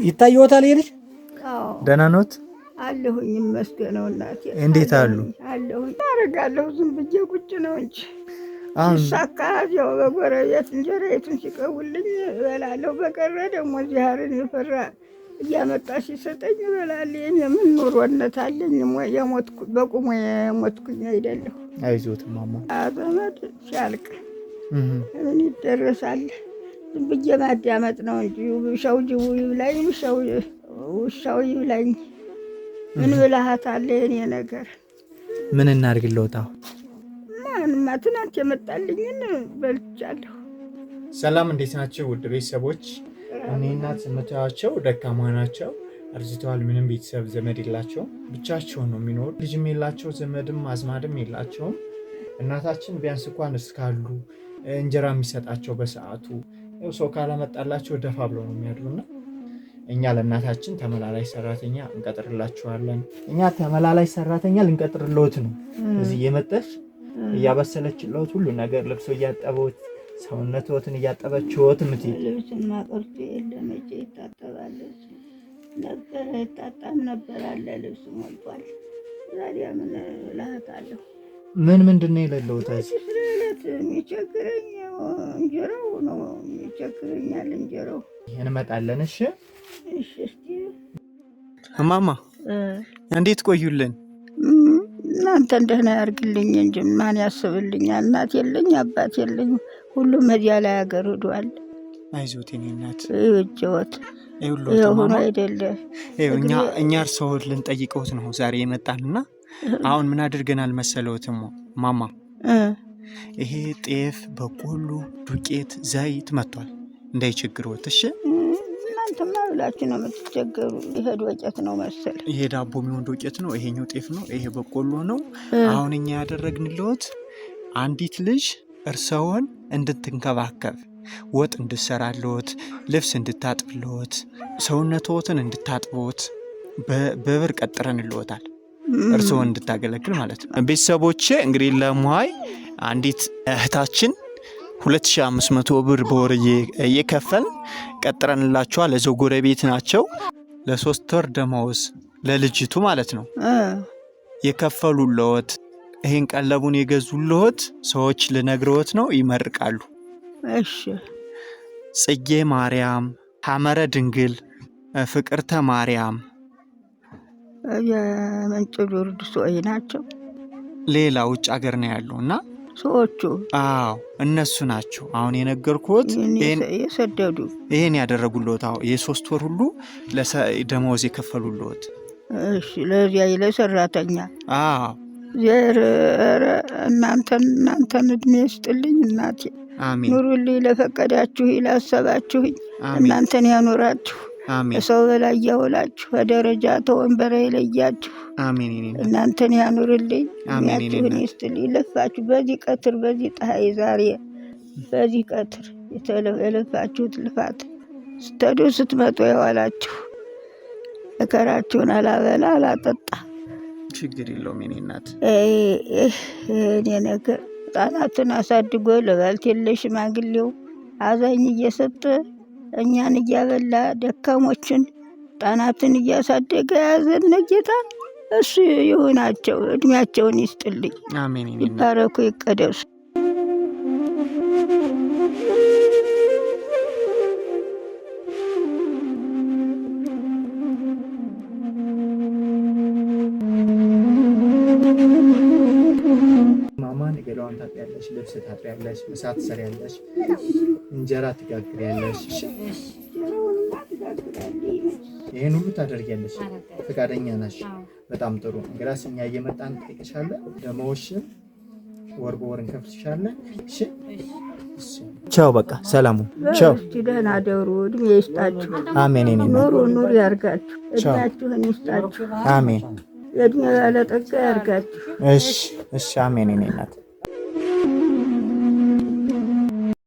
ይታየዎታል ይልሽ? አዎ ደህና ኖት? አለሁኝ መስገነው እናቴ። እንዴት አሉ? አለሁኝ አረጋለሁ ዝም ብዬ ቁጭ ነው እንጂ ሳካ ያው በጎረቤት እንጀራይቱን ሲቀውልኝ እበላለሁ። በቀረ ደግሞ ዚያርን የፈራ እያመጣ ሲሰጠኝ እበላለሁ። የምን ኑሮነት አለኝ? የሞትኩ በቁሙ የሞትኩኝ አይደለሁ። አይዞት ማማ። ዘመድ ሲያልቅ ምን ይደረሳል? ዝም ብዬ ማዳመጥ ነው እንጂ ውሻው ጅቡ ይብላኝ፣ ውሻው ይብላኝ። ምን ብልሃት አለ የኔ ነገር? ምን እናድርግልዎት? ማንማ ትናንት የመጣልኝን በልቻለሁ። ሰላም እንዴት ናቸው ውድ ቤተሰቦች? እኔ እናት የምታያቸው ደካማ ናቸው፣ አርጅተዋል። ምንም ቤተሰብ ዘመድ የላቸውም፣ ብቻቸውን ነው የሚኖሩ። ልጅም የላቸው፣ ዘመድም አዝማድም የላቸውም። እናታችን ቢያንስ እንኳን እስካሉ እንጀራ የሚሰጣቸው በሰዓቱ ሰው ካላመጣላቸው ደፋ ብለው ነው የሚያድሩና እኛ ለእናታችን ተመላላሽ ሰራተኛ እንቀጥርላችኋለን። እኛ ተመላላሽ ሰራተኛ ልንቀጥርልዎት ነው። እዚህ የመጣሽ እያበሰለችልዎት ሁሉ ነገር ልብሶ እያጠበዎት ሰውነትዎትን እያጠበችዎት ልብስና ቀርቶ የለም እጄ ይታጠባለች ነበር ይታጣም ነበር አለ ልብስ ሞልቷል። ዛሬ ምን እልሃታለሁ? ምንድን ነው የሌለዎት? ስለለት የሚቸግረኝ እንጀራው ነው የሚቸግረኛል። እንጀራው እንመጣለን። እሺ እስቲ እማማ እንዴት ቆዩልን? እናንተ እንደሆነ ያርግልኝ እንጂ ማን ያስብልኛል? እናት የለኝ አባት የለኝ፣ ሁሉም እዚያ ላይ ሀገር ሄዷል። አይዞት የኔ እናት ይወጭወት ይሁን አይደለ? እኛ እርስዎን ልንጠይቀዎት ነው ዛሬ የመጣንና አሁን ምን አድርገናል መሰለዎትም ማማ? ይሄ ጤፍ፣ በቆሎ፣ ዱቄት፣ ዘይት መጥቷል እንዳይቸግርዎት። እሺ እናንተማ ብላችሁ ነው የምትቸገሩ። ይሄ ዱቄት ነው መሰል። ይሄ ዳቦ የሚሆን ዱቄት ነው፣ ይሄኛው ጤፍ ነው፣ ይሄ በቆሎ ነው። አሁን እኛ ያደረግንልዎት አንዲት ልጅ እርስዎን እንድትንከባከብ፣ ወጥ እንድትሰራልዎት፣ ልብስ እንድታጥብልዎት፣ ሰውነትዎትን እንድታጥቦት በብር ቀጥረንልዎታል። እርስዎን እንድታገለግል ማለት ነው። ቤተሰቦቼ እንግዲህ ለሙሃይ አንዲት እህታችን 2500 ብር በወር እየከፈልን ቀጥረንላቸዋል። ለዘው ጎረቤት ናቸው። ለ3 ወር ደመወዝ ለልጅቱ ማለት ነው የከፈሉልዎት። ይሄን ቀለቡን የገዙልዎት ሰዎች ልነግርዎት ነው፣ ይመርቃሉ። እሺ ጽጌ ማርያም፣ ሐመረ ድንግል፣ ፍቅርተ ማርያም የመንጭ ዱርድ ሰዎች ናቸው። ሌላ ውጭ ሀገር ነው ያሉና ሰዎቹ አዎ እነሱ ናቸው አሁን የነገርኩት። የሰደዱ ይሄን ያደረጉልዎት። አዎ የ3 ወር ሁሉ ደመወዝ የከፈሉልዎት። እሺ ለዚያ ለሰራተኛ አዎ ዘር እናንተን እድሜ ይስጥልኝ እናቴ። አሜን። ኑሩልኝ፣ ለፈቀዳችሁ ላሰባችሁ እናንተን ያኖራችሁ። አሜን። ሰው በላይ ያውላችሁ፣ በደረጃ ተወንበረ ይለያችሁ። አሜን። እናንተን ያኑርልኝ፣ ያችሁን ይስጥልኝ። ለፋችሁ በዚህ ቀትር በዚህ ፀሐይ ዛሬ በዚህ ቀትር የለፋችሁት ልፋት ስትሄዱ ስትመጡ የዋላችሁ መከራችሁን አላበላ አላጠጣ ችግር የለውም የኔ እናት። እኔ ነገር ሕፃናትን አሳድጎ ለባልት የለሽ ሽማግሌው አዛኝ እየሰጠ እኛን እያበላ ደካሞችን ሕፃናትን እያሳደገ ያዘነ ጌታ እሱ ይሁናቸው፣ እድሜያቸውን ይስጥልኝ። አሜን። ይባረኩ፣ ይቀደሱ። ማማን ገላዋን ታጥቢያለሽ፣ ልብስ ታጥቢያለሽ፣ ምሳ ትሰሪያለሽ፣ እንጀራ ትጋግሪያለሽ። ይሄን ሁሉ ታደርጊያለሽ። ፈቃደኛ ነሽ? በጣም ጥሩ። እንግዲያስ እኛ እየመጣን እንጠይቅሻለን። ደመወዝሽን ወር በወር እንከፍልሻለን። እሺ ቻው። በቃ ሰላሙ ቻው። ደህና ደሩ። እድሜ ይስጣችሁ። አሜን። ኑሩ ያርጋችሁ። እድሜያችሁን ይስጣችሁ። አሜን። የእድሜ ባለጠጋ ያርጋችሁ። እሺ አሜን። እኔ እናት